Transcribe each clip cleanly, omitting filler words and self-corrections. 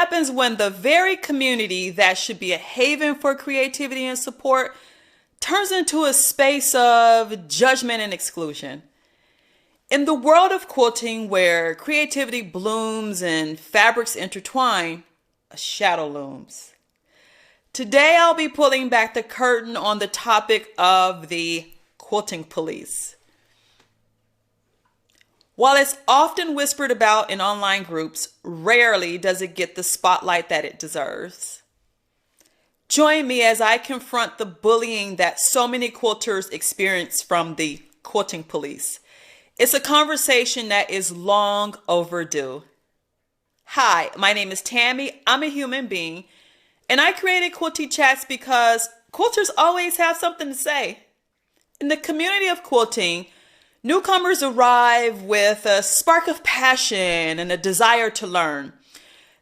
happens when the very community that should be a haven for creativity and support turns into a space of judgment and exclusion? In the world of quilting, where creativity blooms and fabrics intertwine, a shadow looms. Today, I'll be pulling back the curtain on the topic of the quilting police. While it's often whispered about in online groups, rarely does it get the spotlight that it deserves. Join me as I confront the bullying that so many quilters experience from the quilting police. It's a conversation that is long overdue. Hi, my name is Tammy. I'm a human being, and I created Quilty Chats because quilters always have something to say. In the community of quilting, newcomers arrive with a spark of passion and a desire to learn.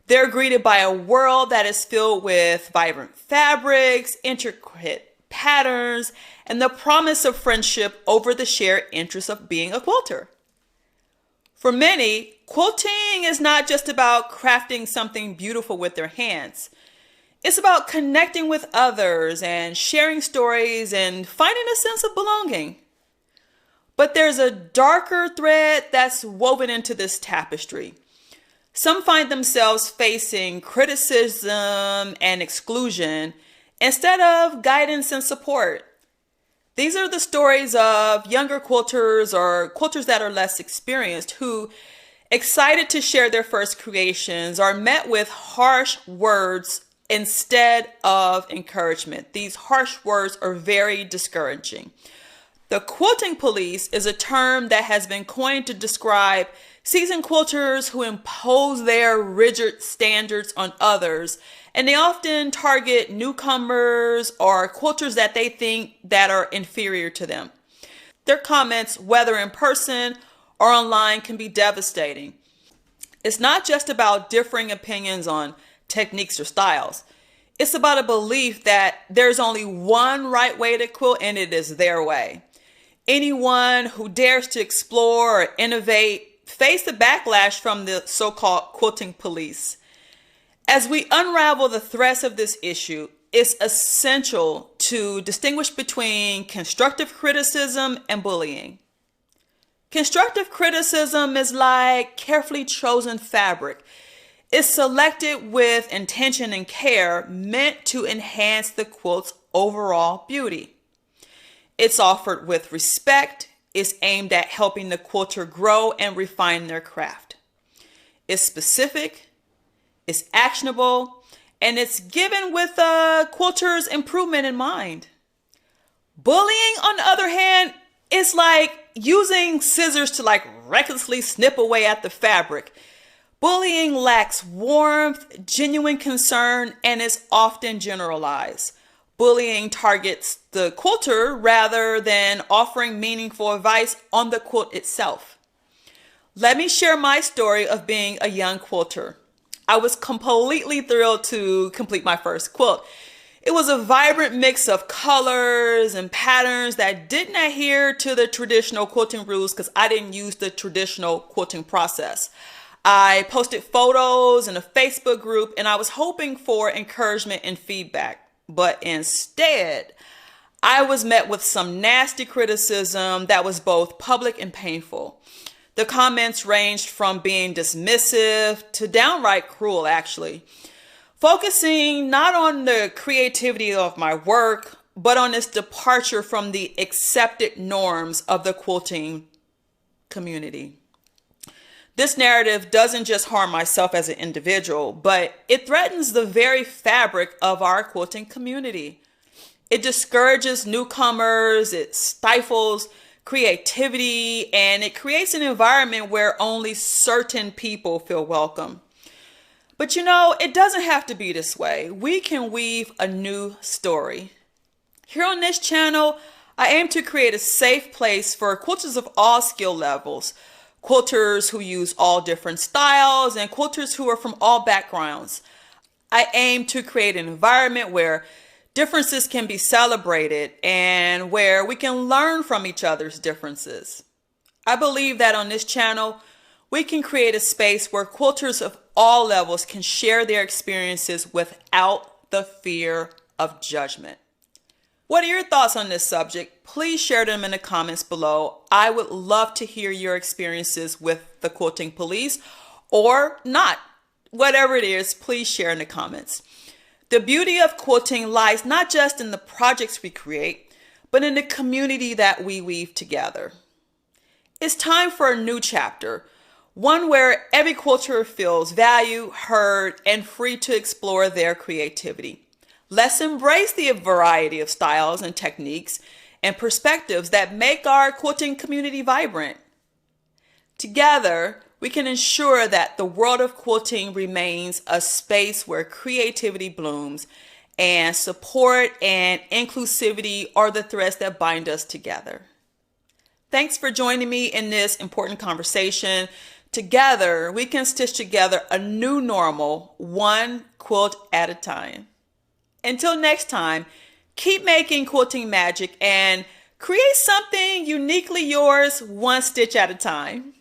They're greeted by a world that is filled with vibrant fabrics, intricate patterns, and the promise of friendship over the shared interest of being a quilter. For many, quilting is not just about crafting something beautiful with their hands. It's about connecting with others and sharing stories and finding a sense of belonging. But there's a darker thread that's woven into this tapestry. Some find themselves facing criticism and exclusion instead of guidance and support. These are the stories of younger quilters or quilters that are less experienced who, excited to share their first creations, are met with harsh words instead of encouragement. These harsh words are very discouraging. The quilting police is a term that has been coined to describe seasoned quilters who impose their rigid standards on others, and they often target newcomers or quilters that they think that are inferior to them. Their comments, whether in person or online, can be devastating. It's not just about differing opinions on techniques or styles. It's about a belief that there's only one right way to quilt, and it is their way. Anyone who dares to explore or innovate face the backlash from the so-called quilting police. As we unravel the threads of this issue, it's essential to distinguish between constructive criticism and bullying. Constructive criticism is like carefully chosen fabric. It's selected with intention and care, meant to enhance the quilt's overall beauty. It's offered with respect. It's aimed at helping the quilter grow and refine their craft. It's specific, it's actionable, and it's given with a quilter's improvement in mind. Bullying, on the other hand, is like using scissors to recklessly snip away at the fabric. Bullying lacks warmth, genuine concern, and is often generalized. Bullying targets the quilter rather than offering meaningful advice on the quilt itself. Let me share my story of being a young quilter. I was completely thrilled to complete my first quilt. It was a vibrant mix of colors and patterns that didn't adhere to the traditional quilting rules because I didn't use the traditional quilting process. I posted photos in a Facebook group and I was hoping for encouragement and feedback. But instead, I was met with some nasty criticism that was both public and painful. The comments ranged from being dismissive to downright cruel, actually, focusing not on the creativity of my work, but on its departure from the accepted norms of the quilting community. This narrative doesn't just harm myself as an individual, but it threatens the very fabric of our quilting community. It discourages newcomers, it stifles creativity, and it creates an environment where only certain people feel welcome. But it doesn't have to be this way. We can weave a new story. Here on this channel, I aim to create a safe place for quilters of all skill levels, quilters who use all different styles, and quilters who are from all backgrounds. I aim to create an environment where differences can be celebrated and where we can learn from each other's differences. I believe that on this channel, we can create a space where quilters of all levels can share their experiences without the fear of judgment. What are your thoughts on this subject? Please share them in the comments below. I would love to hear your experiences with the quilting police or not. Whatever it is, please share in the comments. The beauty of quilting lies not just in the projects we create, but in the community that we weave together. It's time for a new chapter, one where every quilter feels valued, heard, and free to explore their creativity. Let's embrace the variety of styles and techniques and perspectives that make our quilting community vibrant. Together, we can ensure that the world of quilting remains a space where creativity blooms and support and inclusivity are the threads that bind us together. Thanks for joining me in this important conversation. Together, we can stitch together a new normal, one quilt at a time. Until next time, keep making quilting magic and create something uniquely yours, one stitch at a time.